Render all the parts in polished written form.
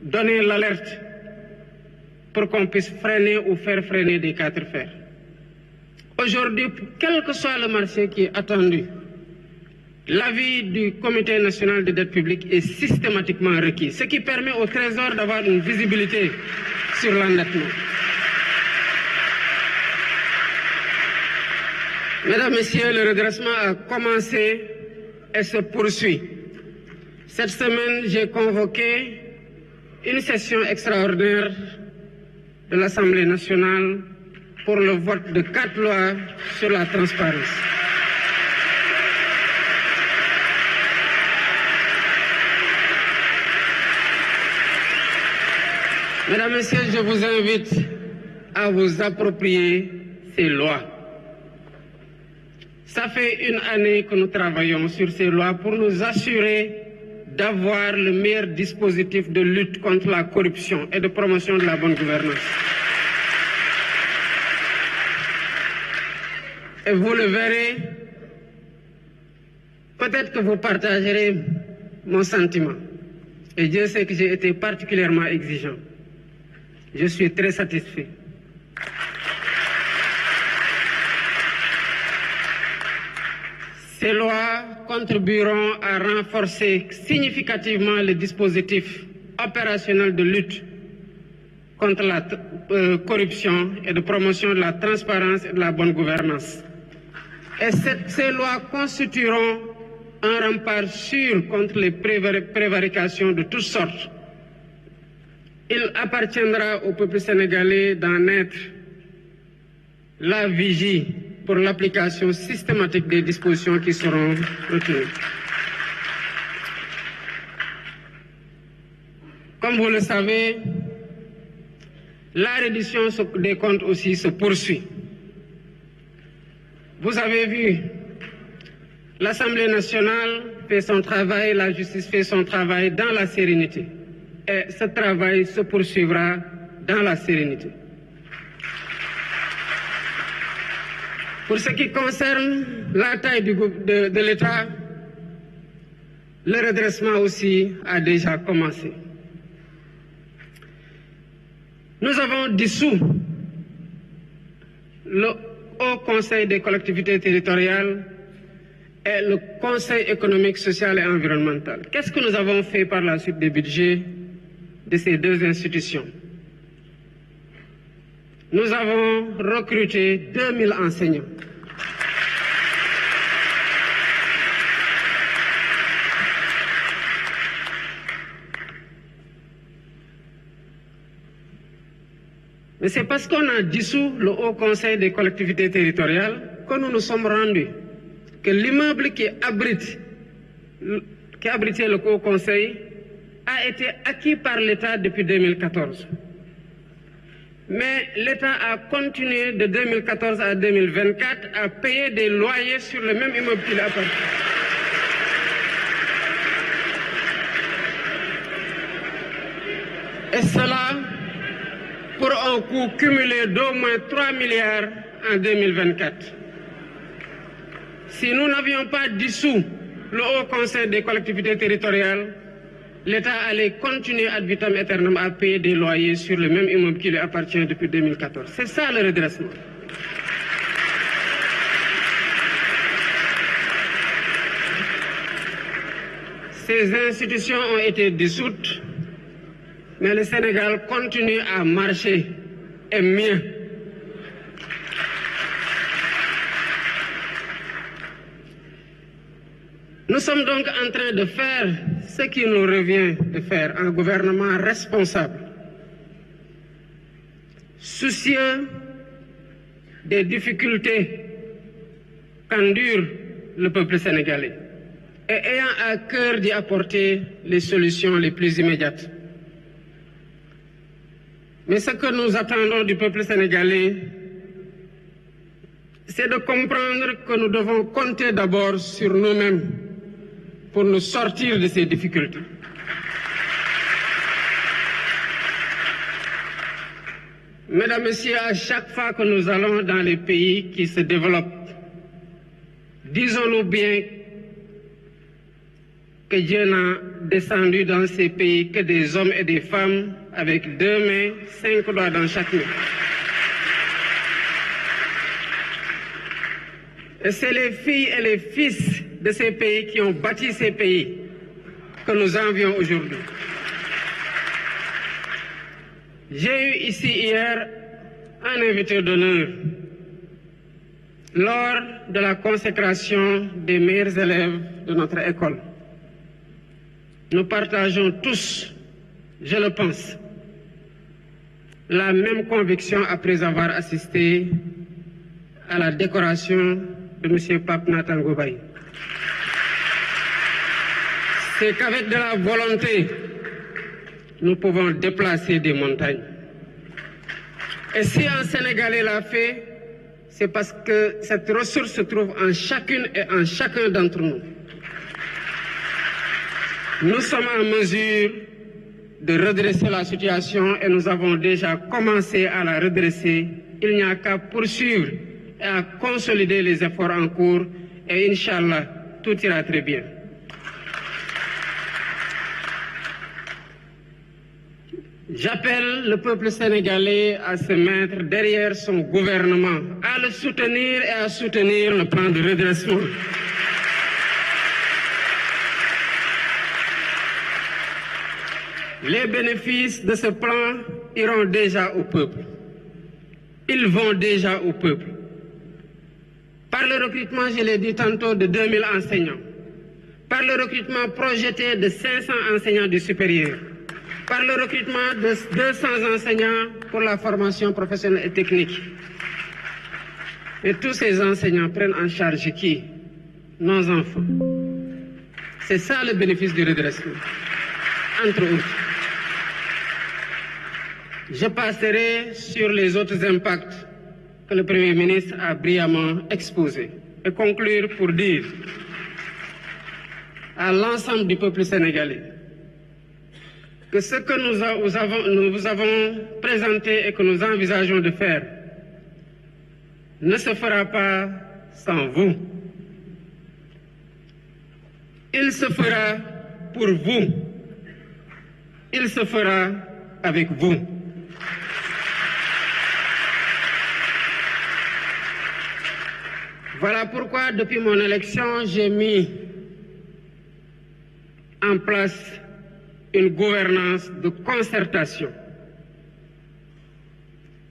donner l'alerte pour qu'on puisse freiner ou faire freiner des quatre fers. Aujourd'hui, quel que soit le marché qui est attendu, l'avis du Comité national de dette publique est systématiquement requis, ce qui permet au Trésor d'avoir une visibilité sur l'endettement. Mesdames, Messieurs, le redressement a commencé et se poursuit. Cette semaine, j'ai convoqué une session extraordinaire de l'Assemblée nationale pour le vote de 4 lois sur la transparence. Mesdames, Messieurs, je vous invite à vous approprier ces lois. Ça fait une année que nous travaillons sur ces lois pour nous assurer d'avoir le meilleur dispositif de lutte contre la corruption et de promotion de la bonne gouvernance. Et vous le verrez, peut-être que vous partagerez mon sentiment. Et Dieu sait que j'ai été particulièrement exigeant. Je suis très satisfait. Ces lois contribueront à renforcer significativement le dispositif opérationnel de lutte contre la corruption et de promotion de la transparence et de la bonne gouvernance. Et ces lois constitueront un rempart sûr contre les prévarications de toutes sortes. Il appartiendra au peuple sénégalais d'en être la vigie pour l'application systématique des dispositions qui seront retenues. Comme vous le savez, la reddition des comptes aussi se poursuit. Vous avez vu, l'Assemblée nationale fait son travail, la justice fait son travail dans la sérénité. Et ce travail se poursuivra dans la sérénité. Pour ce qui concerne la taille de l'État, le redressement aussi a déjà commencé. Nous avons dissous le Haut Conseil des collectivités territoriales et le Conseil économique, social et environnemental. Qu'est-ce que nous avons fait par la suite des budgets de ces deux institutions? Nous avons recruté 2000 enseignants. Mais c'est parce qu'on a dissous le Haut Conseil des collectivités territoriales que nous nous sommes rendus que l'immeuble qui abritait le Haut Conseil a été acquis par l'État depuis 2014. Mais l'État a continué de 2014 à 2024 à payer des loyers sur le même immeuble qu'il appartient. Et cela pour un coût cumulé d'au moins 3 milliards en 2024. Si nous n'avions pas dissous le Haut Conseil des collectivités territoriales, l'État allait continuer ad vitam aeternam à payer des loyers sur le même immeuble qui lui appartient depuis 2014. C'est ça le redressement. Ces institutions ont été dissoutes, mais le Sénégal continue à marcher, et mieux. Nous sommes donc en train de faire ce qu'il nous revient de faire, un gouvernement responsable, soucieux des difficultés qu'endure le peuple sénégalais et ayant à cœur d'y apporter les solutions les plus immédiates. Mais ce que nous attendons du peuple sénégalais, c'est de comprendre que nous devons compter d'abord sur nous-mêmes pour nous sortir de ces difficultés. Mesdames, Messieurs, à chaque fois que nous allons dans les pays qui se développent, disons-nous bien que Dieu n'a descendu dans ces pays que des hommes et des femmes avec 2 mains, 5 doigts dans chaque main. Et c'est les filles et les fils de ces pays qui ont bâti ces pays que nous envions aujourd'hui. J'ai eu ici hier un invité d'honneur lors de la consécration des meilleurs élèves de notre école. Nous partageons tous, je le pense, la même conviction après avoir assisté à la décoration de M. Pape Nathan Goubaye. C'est qu'avec de la volonté, nous pouvons déplacer des montagnes. Et si un Sénégalais l'a fait, c'est parce que cette ressource se trouve en chacune et en chacun d'entre nous. Nous sommes en mesure de redresser la situation et nous avons déjà commencé à la redresser. Il n'y a qu'à poursuivre et à consolider les efforts en cours et Inch'Allah, tout ira très bien. J'appelle le peuple sénégalais à se mettre derrière son gouvernement, à le soutenir et à soutenir le plan de redressement. Les bénéfices de ce plan iront déjà au peuple. Ils vont déjà au peuple. Par le recrutement, je l'ai dit tantôt, de 2000 enseignants. Par le recrutement projeté de 500 enseignants du supérieur. Par le recrutement de 200 enseignants pour la formation professionnelle et technique. Et tous ces enseignants prennent en charge qui? Nos enfants. C'est ça le bénéfice du redressement, entre autres. Je passerai sur les autres impacts que le Premier ministre a brillamment exposés et conclure pour dire à l'ensemble du peuple sénégalais que ce que nous vous avons présenté et que nous envisageons de faire ne se fera pas sans vous. Il se fera pour vous. Il se fera avec vous. Voilà pourquoi, depuis mon élection, j'ai mis en place une gouvernance de concertation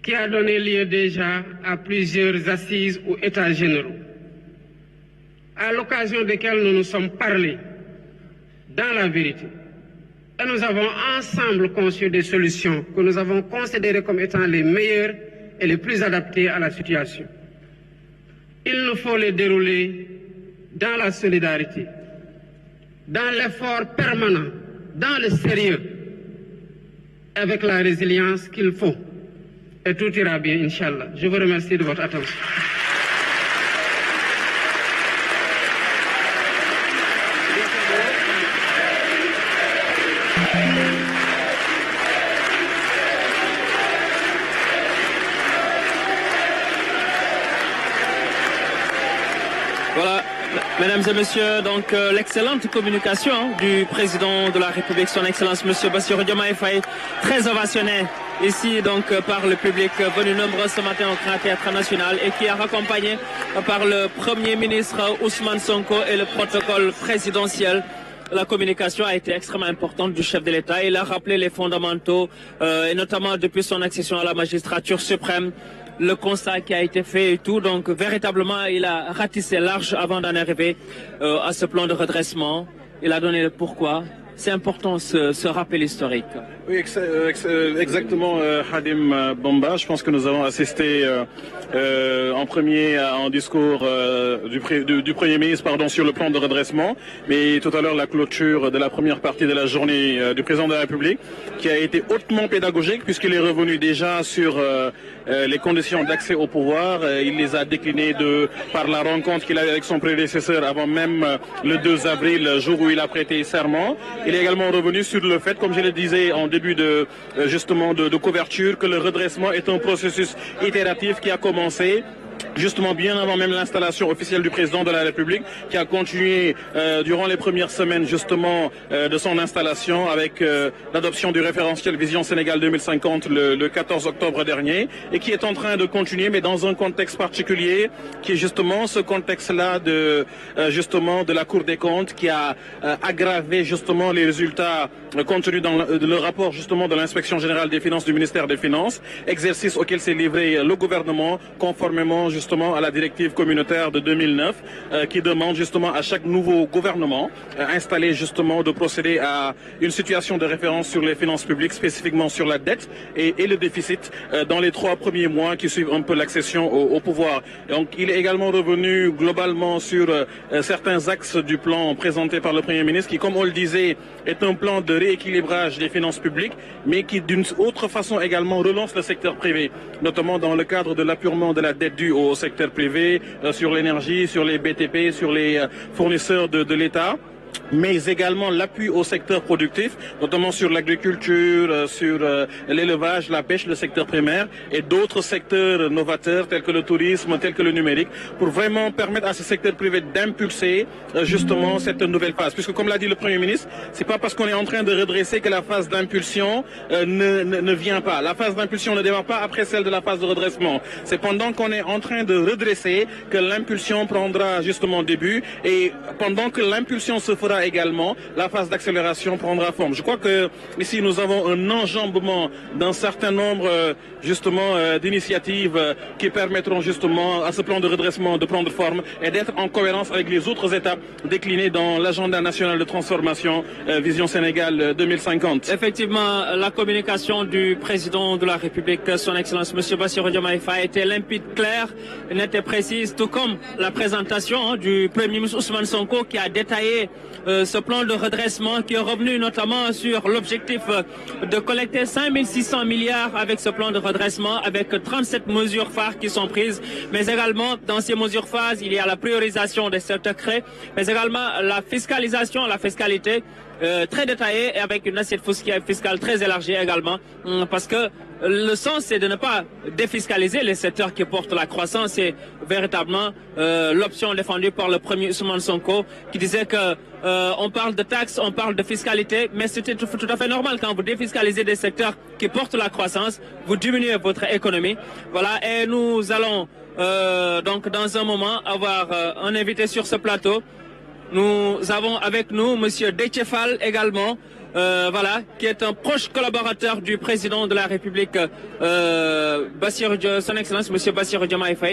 qui a donné lieu déjà à plusieurs assises ou états généraux, à l'occasion desquels nous nous sommes parlé dans la vérité. Et nous avons ensemble conçu des solutions que nous avons considérées comme étant les meilleures et les plus adaptées à la situation. Il nous faut les dérouler dans la solidarité, dans l'effort permanent, dans le sérieux, avec la résilience qu'il faut. Et tout ira bien, Inch'Allah. Je vous remercie de votre attention. Voilà, mesdames et messieurs, donc l'excellente communication du président de la République, son Excellence Monsieur Bassirou Diomaye Faye, très ovationné ici donc par le public venu nombreux ce matin au Grand Théâtre National et qui est accompagné par le Premier ministre Ousmane Sonko et le protocole présidentiel. La communication a été extrêmement importante du chef de l'État. Il a rappelé les fondamentaux et notamment depuis son accession à la magistrature suprême, le constat qui a été fait et tout. Donc véritablement, il a ratissé large avant d'en arriver à ce plan de redressement. Il a donné le pourquoi. C'est important ce rappel historique. Oui, exactement, Hadim Bomba. Je pense que nous avons assisté en premier en discours du Premier ministre sur le plan de redressement, mais tout à l'heure la clôture de la première partie de la journée du Président de la République qui a été hautement pédagogique puisqu'il est revenu déjà sur les conditions d'accès au pouvoir. Il les a déclinées par la rencontre qu'il a avec son prédécesseur avant même le 2 avril, jour où il a prêté serment. Il est également revenu sur le fait, comme je le disais en début de couverture, que le redressement est un processus itératif qui a commencé justement bien avant même l'installation officielle du président de la République, qui a continué durant les premières semaines justement de son installation avec l'adoption du référentiel Vision Sénégal 2050 le 14 octobre dernier, et qui est en train de continuer, mais dans un contexte particulier, qui est justement ce contexte-là de justement de la Cour des comptes, qui a aggravé justement les résultats contenus dans le rapport justement de l'inspection générale des finances du ministère des Finances, exercice auquel s'est livré le gouvernement conformément justement à la directive communautaire de 2009 qui demande justement à chaque nouveau gouvernement installé justement de procéder à une situation de référence sur les finances publiques, spécifiquement sur la dette et le déficit dans les 3 premiers mois qui suivent un peu l'accession au pouvoir. Donc il est également revenu globalement sur certains axes du plan présenté par le Premier ministre qui, comme on le disait, est un plan de rééquilibrage des finances publiques, mais qui d'une autre façon également relance le secteur privé, notamment dans le cadre de l'appurement de la dette due au secteur privé, sur l'énergie, sur les BTP, sur les fournisseurs de l'État, mais également l'appui au secteur productif, notamment sur l'agriculture, sur l'élevage, la pêche, le secteur primaire et d'autres secteurs novateurs tels que le tourisme, tels que le numérique, pour vraiment permettre à ce secteur privé d'impulser justement cette nouvelle phase. Puisque comme l'a dit le Premier ministre, c'est pas parce qu'on est en train de redresser que la phase d'impulsion ne vient pas. La phase d'impulsion ne démarre pas après celle de la phase de redressement. C'est pendant qu'on est en train de redresser que l'impulsion prendra justement début, et pendant que l'impulsion se fera également, la phase d'accélération prendra forme. Je crois que ici nous avons un enjambement d'un certain nombre justement d'initiatives qui permettront justement à ce plan de redressement de prendre forme et d'être en cohérence avec les autres étapes déclinées dans l'agenda national de transformation Vision Sénégal 2050. Effectivement, la communication du président de la République, son Excellence M. Bassirou Diomaye Faye, était limpide, claire, nette et précise, tout comme la présentation du Premier ministre Ousmane Sonko qui a détaillé ce plan de redressement, qui est revenu notamment sur l'objectif de collecter 5600 milliards avec ce plan de redressement, avec 37 mesures phares qui sont prises, mais également dans ces mesures phares, il y a la priorisation des secteurs clés, mais également la fiscalisation, la fiscalité très détaillée et avec une assiette fiscale très élargie également, parce que le sens, c'est de ne pas défiscaliser les secteurs qui portent la croissance. C'est véritablement l'option défendue par le premier Ousmane Sonko, qui disait que on parle de taxes, on parle de fiscalité, mais c'était tout à fait normal quand vous défiscalisez des secteurs qui portent la croissance, vous diminuez votre économie. Voilà, et nous allons donc dans un moment avoir un invité sur ce plateau. Nous avons avec nous Monsieur Déthié Fall également, voilà, qui est un proche collaborateur du président de la République, son Excellence Monsieur Bassirou Diomaye Faye.